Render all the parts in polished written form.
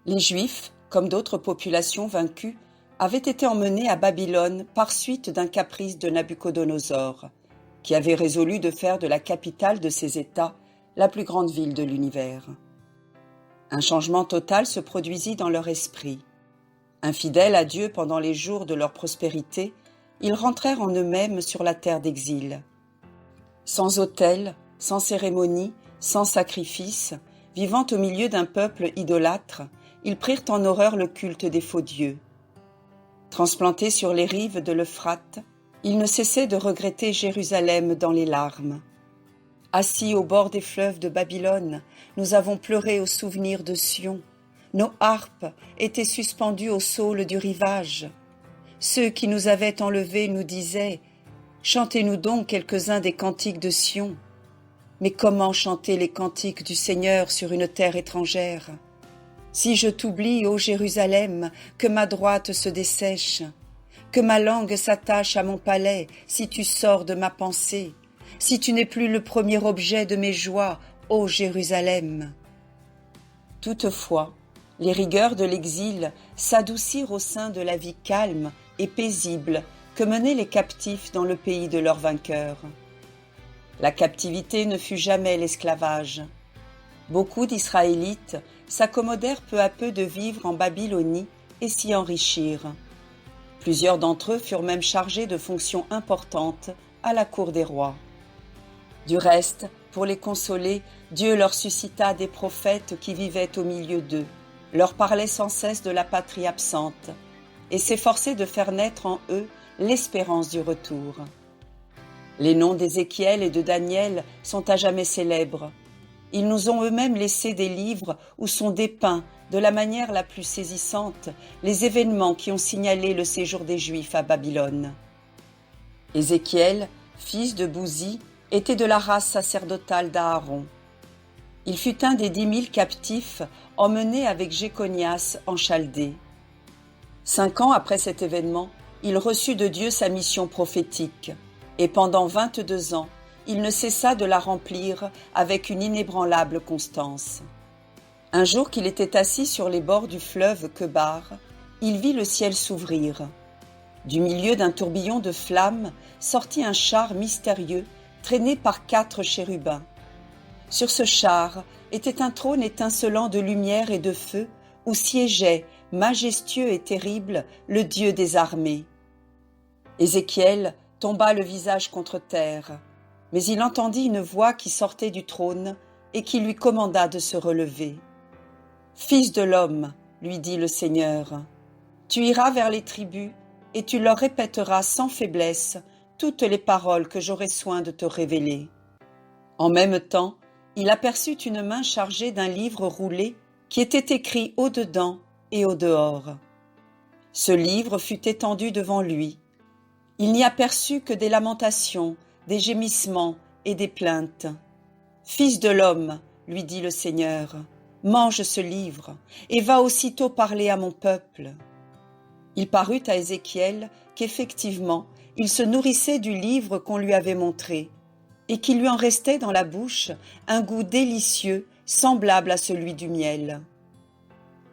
Les Juifs, comme d'autres populations vaincues, avaient été emmenés à Babylone par suite d'un caprice de Nabuchodonosor, qui avait résolu de faire de la capitale de ses États la plus grande ville de l'univers. Un changement total se produisit dans leur esprit. Infidèles à Dieu pendant les jours de leur prospérité, ils rentrèrent en eux-mêmes sur la terre d'exil. Sans autel, sans cérémonie, sans sacrifice, vivant au milieu d'un peuple idolâtre, ils prirent en horreur le culte des faux dieux. Transplantés sur les rives de l'Euphrate, ils ne cessaient de regretter Jérusalem dans les larmes. Assis au bord des fleuves de Babylone, nous avons pleuré au souvenir de Sion. Nos harpes étaient suspendues au saule du rivage. Ceux qui nous avaient enlevés nous disaient « Chantez-nous donc quelques-uns des cantiques de Sion ». Mais comment chanter les cantiques du Seigneur sur une terre étrangère? Si je t'oublie, ô Jérusalem, que ma droite se dessèche, que ma langue s'attache à mon palais, si tu sors de ma pensée, si tu n'es plus le premier objet de mes joies, ô Jérusalem. Toutefois, les rigueurs de l'exil s'adoucirent au sein de la vie calme et paisible que menaient les captifs dans le pays de leurs vainqueurs. La captivité ne fut jamais l'esclavage. Beaucoup d'Israélites s'accommodèrent peu à peu de vivre en Babylonie et s'y enrichirent. Plusieurs d'entre eux furent même chargés de fonctions importantes à la cour des rois. Du reste, pour les consoler, Dieu leur suscita des prophètes qui vivaient au milieu d'eux, leur parlaient sans cesse de la patrie absente, et s'efforçaient de faire naître en eux l'espérance du retour. Les noms d'Ézéchiel et de Daniel sont à jamais célèbres. Ils nous ont eux-mêmes laissé des livres où sont dépeints, de la manière la plus saisissante, les événements qui ont signalé le séjour des Juifs à Babylone. Ézéchiel, fils de Bouzi, était de la race sacerdotale d'Aaron. Il fut un des 10 000 captifs emmenés avec Jéconias en Chaldée. 5 ans après cet événement, il reçut de Dieu sa mission prophétique, et pendant 22 ans, il ne cessa de la remplir avec une inébranlable constance. Un jour qu'il était assis sur les bords du fleuve Kebar, il vit le ciel s'ouvrir. Du milieu d'un tourbillon de flammes sortit un char mystérieux traîné par 4 chérubins. Sur ce char était un trône étincelant de lumière et de feu où siégeait, majestueux et terrible, le Dieu des armées. Ézéchiel tomba le visage contre terre, mais il entendit une voix qui sortait du trône et qui lui commanda de se relever. « Fils de l'homme, lui dit le Seigneur, tu iras vers les tribus et tu leur répéteras sans faiblesse toutes les paroles que j'aurai soin de te révéler. » En même temps, il aperçut une main chargée d'un livre roulé qui était écrit au-dedans et au-dehors. Ce livre fut étendu devant lui. Il n'y aperçut que des lamentations, des gémissements et des plaintes. « Fils de l'homme, lui dit le Seigneur, mange ce livre et va aussitôt parler à mon peuple. » Il parut à Ézéchiel qu'effectivement, il se nourrissait du livre qu'on lui avait montré et qu'il lui en restait dans la bouche un goût délicieux semblable à celui du miel.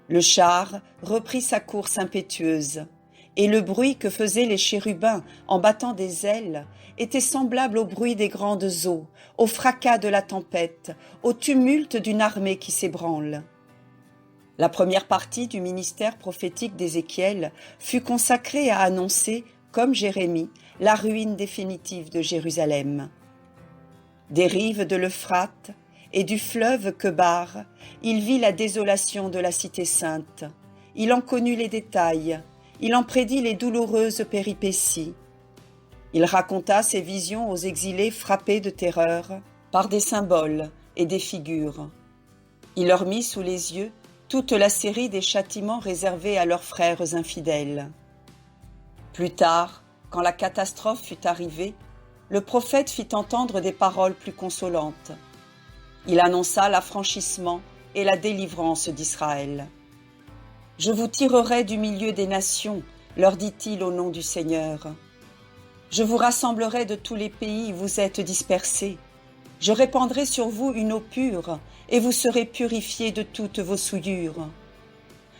Le char reprit sa course impétueuse, et le bruit que faisaient les chérubins en battant des ailes était semblable au bruit des grandes eaux, au fracas de la tempête, au tumulte d'une armée qui s'ébranle. La première partie du ministère prophétique d'Ézéchiel fut consacrée à annoncer, comme Jérémie, la ruine définitive de Jérusalem. Des rives de l'Euphrate et du fleuve Kebar, il vit la désolation de la cité sainte. Il en connut les détails, il en prédit les douloureuses péripéties. Il raconta ses visions aux exilés frappés de terreur par des symboles et des figures. Il leur mit sous les yeux toute la série des châtiments réservés à leurs frères infidèles. Plus tard, quand la catastrophe fut arrivée, le prophète fit entendre des paroles plus consolantes. Il annonça l'affranchissement et la délivrance d'Israël. « Je vous tirerai du milieu des nations, leur dit-il au nom du Seigneur. Je vous rassemblerai de tous les pays où vous êtes dispersés. Je répandrai sur vous une eau pure, et vous serez purifiés de toutes vos souillures.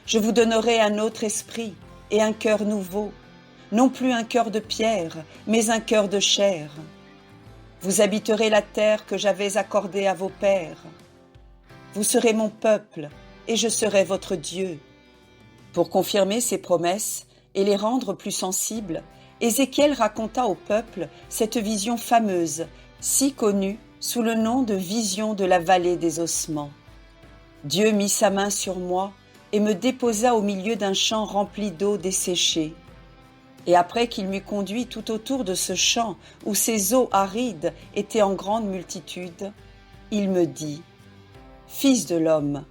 Je vous donnerai un autre esprit et un cœur nouveau, non plus un cœur de pierre, mais un cœur de chair. Vous habiterez la terre que j'avais accordée à vos pères. Vous serez mon peuple, et je serai votre Dieu. Pour confirmer ces promesses et les rendre plus sensibles, Ézéchiel raconta au peuple cette vision fameuse, si connue sous le nom de vision de la vallée des ossements. Dieu mit sa main sur moi et me déposa au milieu d'un champ rempli d'eau desséchée. Et après qu'il m'eut conduit tout autour de ce champ où ces eaux arides étaient en grande multitude, il me dit : « Fils de l'homme,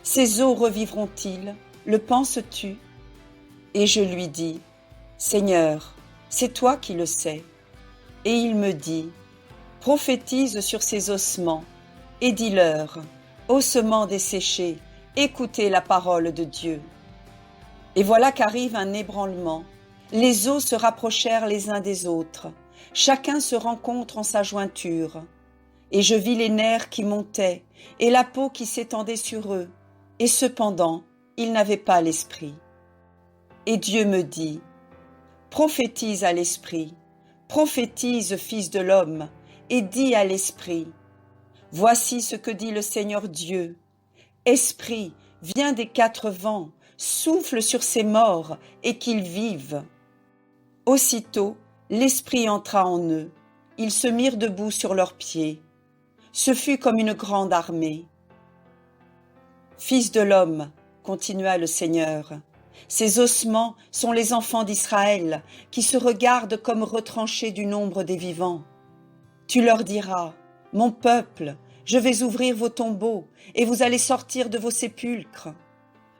ces eaux revivront-ils ? Le penses-tu ? » Et je lui dis : « Seigneur, c'est toi qui le sais. » Et il me dit : « Prophétise sur ces ossements et dis-leur : ossements desséchés, écoutez la parole de Dieu. » Et voilà qu'arrive un ébranlement. Les os se rapprochèrent les uns des autres. Chacun se rencontre en sa jointure. Et je vis les nerfs qui montaient et la peau qui s'étendait sur eux. Et cependant, ils n'avaient pas l'esprit. Et Dieu me dit : « Prophétise à l'esprit, prophétise, fils de l'homme, et dis à l'esprit : voici ce que dit le Seigneur Dieu. Esprit, viens des quatre vents, souffle sur ces morts et qu'ils vivent. » Aussitôt, l'esprit entra en eux. Ils se mirent debout sur leurs pieds. Ce fut comme une grande armée. Fils de l'homme, continua le Seigneur, ces ossements sont les enfants d'Israël qui se regardent comme retranchés du nombre des vivants. Tu leur diras : mon peuple, je vais ouvrir vos tombeaux et vous allez sortir de vos sépulcres.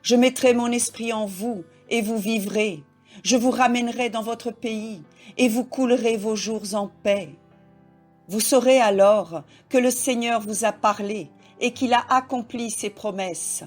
Je mettrai mon esprit en vous et vous vivrez. Je vous ramènerai dans votre pays et vous coulerez vos jours en paix. Vous saurez alors que le Seigneur vous a parlé et qu'il a accompli ses promesses.